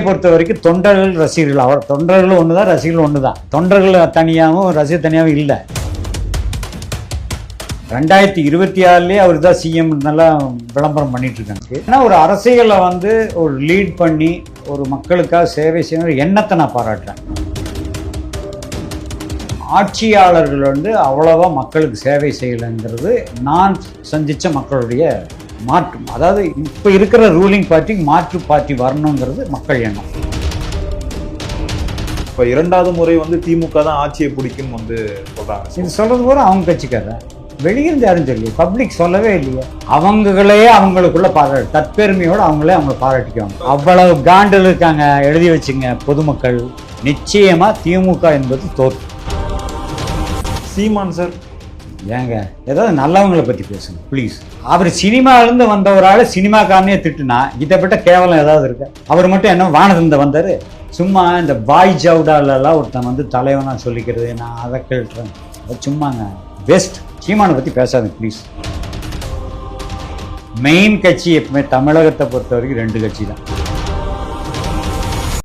பொறுத்த வரைக்கும் தொண்டர்கள் ரசிகர்கள், அவர் தொண்டர்கள் ஒண்ணுதான், ரசிகர்கள் ஒண்ணுதான். தொண்டர்கள் தனியாகவும் ரசிகர் தனியாகவும் இல்லை. 2026 அவர் தான் சிஎம் நல்லா விளம்பரம் பண்ணிட்டு இருக்காங்க. ஏன்னா ஒரு அரசியலை ஒரு லீட் பண்ணி ஒரு மக்களுக்காக சேவை செய்யணும் எண்ணத்தை நான் பாராட்டுறேன். ஆட்சியாளர்கள் அவ்வளவா மக்களுக்கு சேவை செய்யலைங்கிறது நான் சந்திச்ச மக்களுடைய மாற்று. அதாவது இப்போ இருக்கிற ரூலிங் பார்ட்டி மாற்று பார்ட்டி வரணுங்கிறது மக்கள் எண்ணம். இப்போ இரண்டாவது முறை திமுக தான் ஆட்சியை பிடிக்கும் சொல்றாங்க. இது சொல்றது கூட அவங்க கட்சிக்கார வெளியிருந்து யாரும் சொல்லி பப்ளிக் சொல்லவே இல்லையே. அவங்களே அவங்களுக்குள்ள பாராட்டு, தற்பெருமையோடு அவங்களே அவங்கள பாராட்டிக்குவாங்க. அவ்வளவு காண்டில் இருக்காங்க. எழுதி வச்சுங்க பொதுமக்கள், நிச்சயமா திமுக என்பது தோற்று. சீமான் சார் ஏங்க ஏதாவது நல்லவங்களை பற்றி பேசுங்க ப்ளீஸ். அவர் சினிமாவிலேருந்து வந்த ஒரு ஆள் சினிமாக்காரனே திட்டுனா இதை விட்ட கேவலம் ஏதாவது இருக்கு? அவர் மட்டும் என்ன வானதிருந்த வந்தார்? சும்மா இந்த பாய் ஜவுடாலெல்லாம் ஒருத்தன் தலைவனாக சொல்லிக்கிறது, நான் அதை கேட்டுறேன். சும்மாங்க பெஸ்ட். சீமானை பற்றி பேசாதுங்க ப்ளீஸ். மெயின் கட்சி எப்பவுமே தமிழகத்தை பொறுத்த வரைக்கும் 2 கட்சி தான்.